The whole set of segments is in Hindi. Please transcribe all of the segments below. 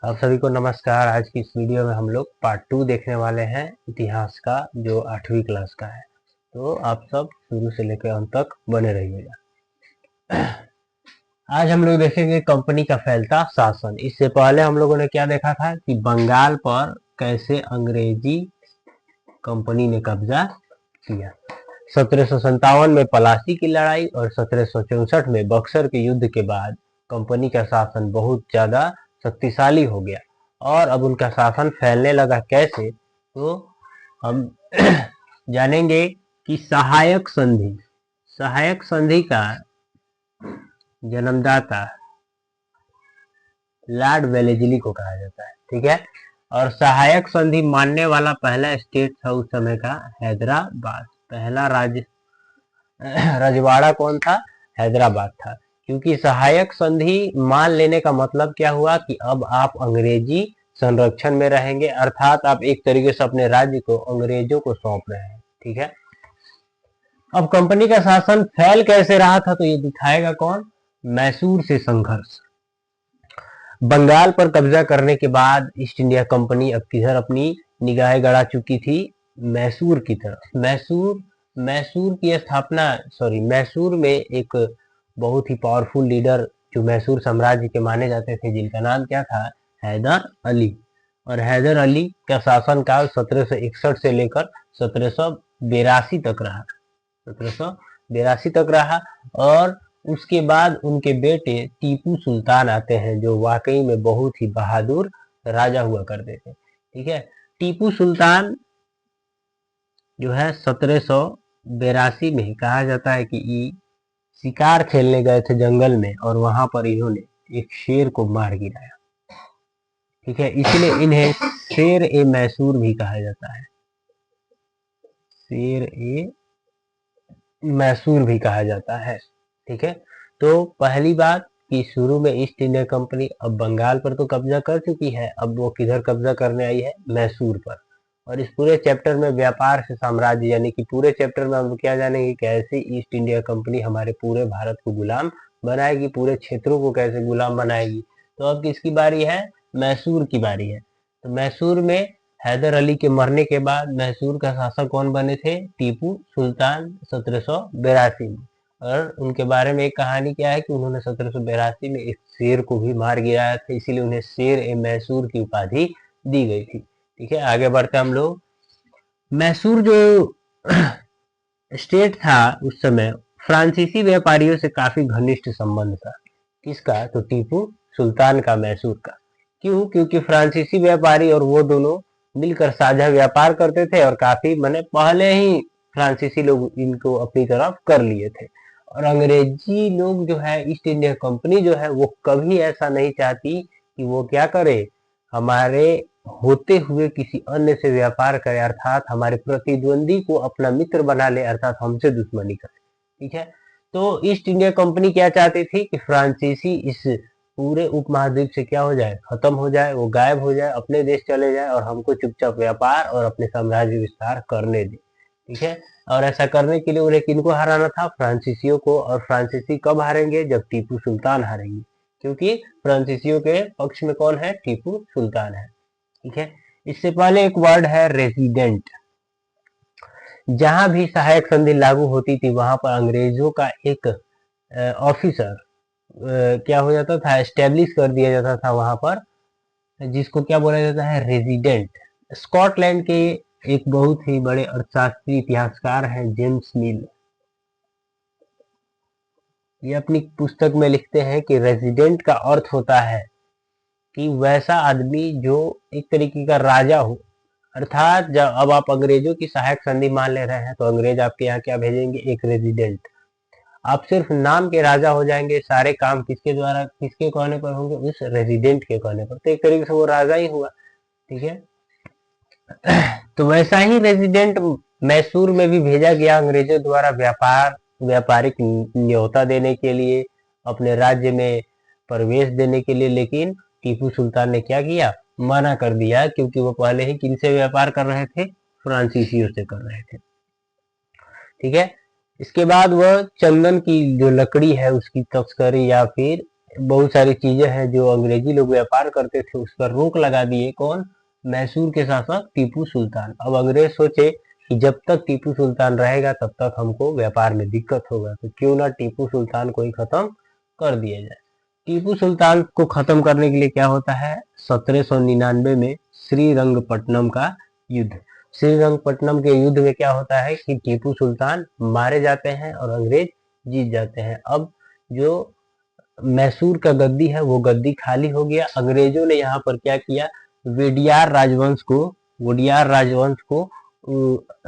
आप सभी को नमस्कार। आज की इस वीडियो में हम लोग पार्ट 2 देखने वाले हैं इतिहास का, जो 8वीं क्लास का है। तो आप सब शुरू से लेकर अंत तक बने रहिएगा। आज हम लोग देखेंगे कंपनी का फैलता शासन। इससे पहले हम लोगों ने क्या देखा था कि बंगाल पर कैसे अंग्रेजी कंपनी ने कब्जा किया। 1757 में पलासी की लड़ाई और 1764 में बक्सर के युद्ध के बाद कंपनी का शासन बहुत ज्यादा शक्तिशाली हो गया और अब उनका शासन फैलने लगा। कैसे, तो हम जानेंगे कि सहायक संधि का जन्मदाता लॉर्ड वेलेस्ली को कहा जाता है। ठीक है, और सहायक संधि मानने वाला पहला स्टेट था उस समय का हैदराबाद। पहला रजवाड़ा कौन था? हैदराबाद था। क्योंकि सहायक संधि मान लेने का मतलब क्या हुआ कि अब आप अंग्रेजी संरक्षण में रहेंगे, अर्थात आप एक तरीके से अपने राज्य को अंग्रेजों को सौंप रहे हैं। ठीक है, अब कंपनी का शासन फैल कैसे रहा था, तो ये दिखाएगा कौन? मैसूर से संघर्ष। बंगाल पर कब्जा करने के बाद ईस्ट इंडिया कंपनी अब किधर अपनी निगाहें गड़ा चुकी थी? मैसूर की तरफ। मैसूर की स्थापना मैसूर में एक बहुत ही पावरफुल लीडर जो मैसूर साम्राज्य के माने जाते थे, जिनका नाम क्या था? हैदर अली। और हैदर अली का शासनकाल 1761 से लेकर 1782 तक रहा। 1782 तक रहा और उसके बाद उनके बेटे टीपू सुल्तान आते हैं, जो वाकई में बहुत ही बहादुर राजा हुआ करते थे। ठीक है, टीपू सुल्तान जो है 1782 में कहा जाता है कि शिकार खेलने गए थे जंगल में और वहां पर इन्होंने एक शेर को मार गिराया। ठीक है, इसलिए इन्हें शेर ए मैसूर भी कहा जाता है। शेर ए मैसूर भी कहा जाता है। ठीक है, तो पहली बात कि शुरू में ईस्ट इंडिया कंपनी अब बंगाल पर तो कब्जा कर चुकी है, अब वो किधर कब्जा करने आई है? मैसूर पर। और इस पूरे चैप्टर में व्यापार से साम्राज्य, यानी कि पूरे चैप्टर में हम क्या जानेंगे? कैसे ईस्ट इंडिया कंपनी हमारे पूरे भारत को गुलाम बनाएगी, पूरे क्षेत्रों को कैसे गुलाम बनाएगी। तो अब किसकी बारी है? मैसूर की बारी है। तो मैसूर में हैदर अली के मरने के बाद मैसूर का शासक कौन बने थे? टीपू सुल्तान 1782 में। और उनके बारे में एक कहानी क्या है कि उन्होंने 1782 में एक शेर को भी मार गिराया था, इसीलिए उन्हें शेर ए मैसूर की उपाधि दी गई थी। ठीक है, आगे बढ़ते हम लोग। मैसूर जो स्टेट था उस समय, फ्रांसीसी व्यापारियों से काफी घनिष्ठ संबंध था। किसका? तो टीपू सुल्तान का, मैसूर का। क्यों? क्योंकि फ्रांसीसी व्यापारी और वो दोनों मिलकर साझा व्यापार करते थे और काफी पहले ही फ्रांसीसी लोग इनको अपनी तरफ कर लिए थे। और अंग्रेजी लोग जो है, ईस्ट इंडिया कंपनी जो है, वो कभी ऐसा नहीं चाहती कि वो क्या करे, हमारे होते हुए किसी अन्य से व्यापार करे, अर्थात हमारे प्रतिद्वंदी को अपना मित्र बना ले, अर्थात हमसे दुश्मनी करे। ठीक है, तो ईस्ट इंडिया कंपनी क्या चाहती थी कि फ्रांसीसी इस पूरे उपमहाद्वीप से क्या हो जाए? खत्म हो जाए, वो गायब हो जाए, अपने देश चले जाए और हमको चुपचाप व्यापार और अपने साम्राज्य विस्तार करने दे। ठीक है, और ऐसा करने के लिए उन्हें किनको हराना था? फ्रांसीसियों को। और फ्रांसीसी कब हारेंगे? जब टीपू सुल्तान हारेंगे, क्योंकि फ्रांसीसियों के पक्ष में कौन है? टीपू सुल्तान है। ठीक है, इससे पहले एक वर्ड है रेजिडेंट। जहां भी सहायक संधि लागू होती थी वहां पर अंग्रेजों का एक ऑफिसर क्या हो जाता था? एस्टेब्लिश कर दिया जाता था वहां पर, जिसको क्या बोला जाता है? रेजिडेंट। स्कॉटलैंड के एक बहुत ही बड़े अर्थशास्त्री इतिहासकार हैं जेम्स मिल। ये अपनी पुस्तक में लिखते हैं कि रेजिडेंट का अर्थ होता है कि वैसा आदमी जो एक तरीके का राजा हो, अर्थात जब अब आप अंग्रेजों की सहायक संधि मान ले रहे हैं तो अंग्रेज आपके यहाँ क्या भेजेंगे? एक रेजिडेंट। आप सिर्फ नाम के राजा हो जाएंगे, सारे काम किसके द्वारा, किसके कहने पर होंगे? उस रेजिडेंट के कहने पर। तो एक तरीके से वो राजा ही हुआ। ठीक है, तो वैसा ही रेजिडेंट मैसूर में भी भेजा गया अंग्रेजों द्वारा व्यापारिक न्योता देने के लिए, अपने राज्य में प्रवेश देने के लिए। लेकिन टीपू सुल्तान ने क्या किया? मना कर दिया, क्योंकि वो पहले ही किनसे व्यापार कर रहे थे? फ्रांसीसियों से कर रहे थे। ठीक है, इसके बाद वह चंदन की जो लकड़ी है उसकी तस्करी या फिर बहुत सारी चीजें हैं जो अंग्रेजी लोग व्यापार करते थे उस पर रोक लगा दिए। कौन? मैसूर के शासक टीपू सुल्तान। अब अंग्रेज सोचे कि जब तक टीपू सुल्तान रहेगा तब तक हमको व्यापार में दिक्कत होगा, तो क्यों ना टीपू सुल्तान को ही खत्म कर दिया जाए। टीपू सुल्तान को खत्म करने के लिए क्या होता है, 1799 में श्रीरंगपट्टनम का युद्ध। श्रीरंगपट्टनम के युद्ध में क्या होता है कि टीपू सुल्तान मारे जाते हैं और अंग्रेज जीत जाते हैं। अब जो मैसूर का गद्दी है वो गद्दी खाली हो गया। अंग्रेजों ने यहाँ पर क्या किया, वोडियार राजवंश को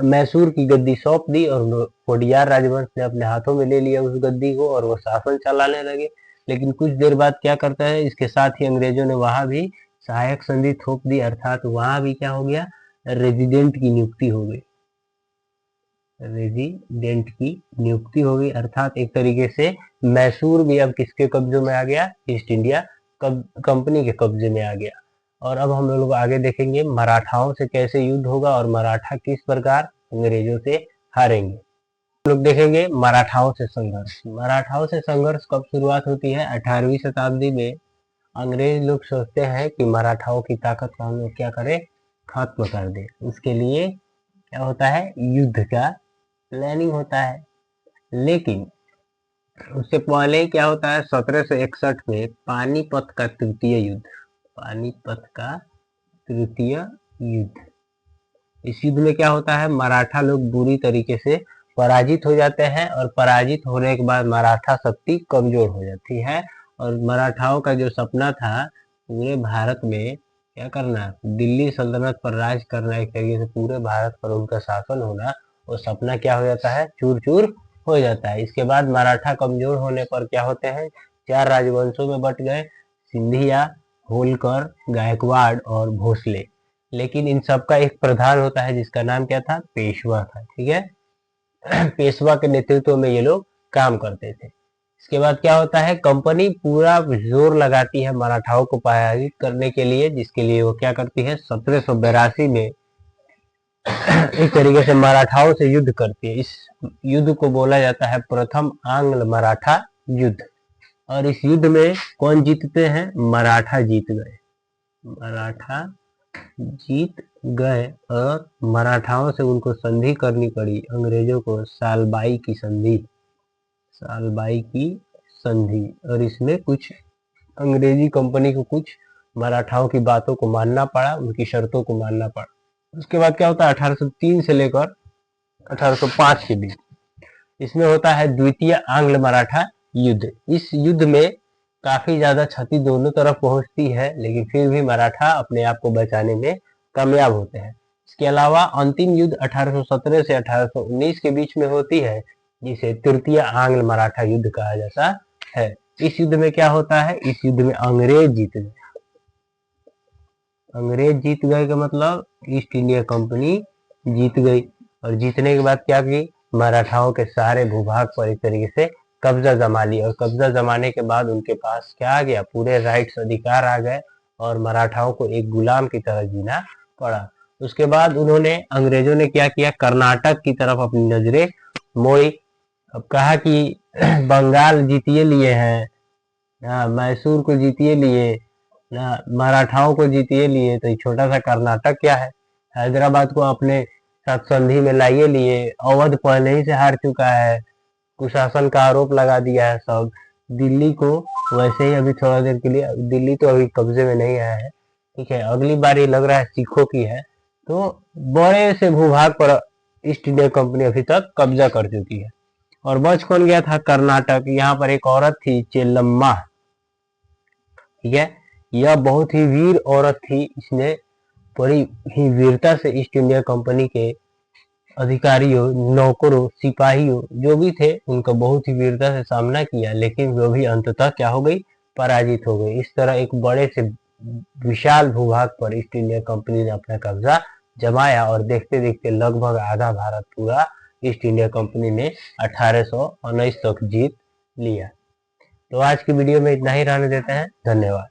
मैसूर की गद्दी सौंप दी और वोडियार राजवंश ने अपने हाथों में ले लिया उस गद्दी को और वो शासन चलाने लगे। लेकिन कुछ देर बाद क्या करता है, इसके साथ ही अंग्रेजों ने वहां भी सहायक संधि थोप दी, अर्थात वहां भी क्या हो गया, रेजिडेंट की नियुक्ति हो गई। रेजिडेंट की नियुक्ति हो गई, अर्थात एक तरीके से मैसूर भी अब किसके कब्जे में आ गया, ईस्ट इंडिया कंपनी के कब्जे में आ गया। और अब हम लोग आगे देखेंगे मराठाओं से कैसे युद्ध होगा और मराठा किस प्रकार अंग्रेजों से हारेंगे। हम लोग देखेंगे मराठाओं से संघर्ष। मराठाओं से संघर्ष कब शुरुआत होती है, 18वीं शताब्दी में। अंग्रेज लोग सोचते हैं कि मराठाओं की ताकत को हम लोग क्या करें, खत्म कर दे। उसके लिए क्या होता है, युद्ध का प्लानिंग होता है। लेकिन उससे पहले क्या होता है, 1761 में पानीपत का तृतीय युद्ध। पानीपत का तृतीय युद्ध, इस युद्ध में क्या होता है, मराठा लोग बुरी तरीके से पराजित हो जाते हैं और पराजित होने के बाद मराठा शक्ति कमजोर हो जाती है। और मराठाओं का जो सपना था पूरे भारत में क्या करना, दिल्ली सल्तनत पर राज करना, एक तरीके से पूरे भारत पर उनका शासन होना, वो सपना क्या हो जाता है, चूर चूर हो जाता है। इसके बाद मराठा कमजोर होने पर क्या होते हैं, 4 राजवंशों में बट गए, सिंधिया, होलकर, गायकवाड़ और भोसले। लेकिन इन सब का एक प्रधान होता है जिसका नाम क्या था, पेशवा था। ठीक है, पेशवा के नेतृत्व में ये लोग काम करते थे। इसके बाद क्या होता है, कंपनी पूरा जोर लगाती है मराठाओं को पराजित करने के लिए, जिसके लिए वो क्या करती है, 1782 में एक तरीके से मराठाओं से युद्ध करती है। इस युद्ध को बोला जाता है प्रथम आंग्ल मराठा युद्ध। और इस युद्ध में कौन जीतते हैं, मराठा जीत गए। मराठा जीत गए और मराठाओं से उनको संधि करनी पड़ी, अंग्रेजों को सालबाई की संधि। सालबाई की संधि, और इसमें कुछ अंग्रेजी कंपनी को कुछ मराठाओं की बातों को मानना पड़ा, उनकी शर्तों को मानना पड़ा। उसके बाद क्या होता है, 1803 से लेकर 1805 के बीच इसमें होता है द्वितीय आंग्ल मराठा युद्ध। इस युद्ध में काफी ज्यादा क्षति दोनों तरफ पहुंचती है, लेकिन फिर भी मराठा अपने आप को बचाने में कामयाब होते हैं। इसके अलावा अंतिम युद्ध 1817 से 1819 के बीच में होती है, जिसे तृतीय आंग्ल मराठा युद्ध कहा जाता है। इस युद्ध में क्या होता है, इस युद्ध में अंग्रेज जीत गए। अंग्रेज जीत गए का मतलब ईस्ट इंडिया कंपनी जीत गई, और जीतने के बाद क्या की, मराठाओं के सारे भूभाग पर एक तरीके से कब्जा जमा लिया। और कब्जा जमाने के बाद उनके पास क्या आ गया, पूरे राइट्स, अधिकार आ गए, और मराठाओं को एक गुलाम की तरह जीना पड़ा। उसके बाद उन्होंने, अंग्रेजों ने क्या किया, कर्नाटक की तरफ अपनी नजरें मोड़ी। अब कहा कि बंगाल जीतिए लिए हैं ना, मैसूर को जीतिए लिए ना, मराठाओं को जीतिए लिए, तो छोटा सा कर्नाटक क्या है, हैदराबाद को अपने साथ संधि में लाइए लिए, अवध पहले ही से हार चुका है, कुशासन का आरोप लगा दिया है सब। दिल्ली को वैसे ही अभी थोड़ा देर के लिए, दिल्ली तो अभी कब्जे में नहीं आया है, ठीक है, अगली बार ये लग रहा है सिखों की है। तो बड़े से भूभाग पर ईस्ट इंडिया कंपनी अभी तक कब्जा कर चुकी है। और बच कौन गया था, कर्नाटक। यहाँ पर एक औरत थी, चेल्लम्मा, ठीक है, यह बहुत ही वीर औरत थी। इसने बड़ी ही वीरता से ईस्ट इंडिया कंपनी के अधिकारियों, नौकरों, सिपाहियों जो भी थे, उनका बहुत ही वीरता से सामना किया, लेकिन वो भी अंततः क्या हो गई, पराजित हो गई। इस तरह एक बड़े से विशाल भूभाग पर ईस्ट इंडिया कंपनी ने अपना कब्जा जमाया, और देखते देखते लगभग आधा भारत पूरा ईस्ट इंडिया कंपनी ने 1819 तक जीत लिया। तो आज की वीडियो में इतना ही रहने देते हैं, धन्यवाद।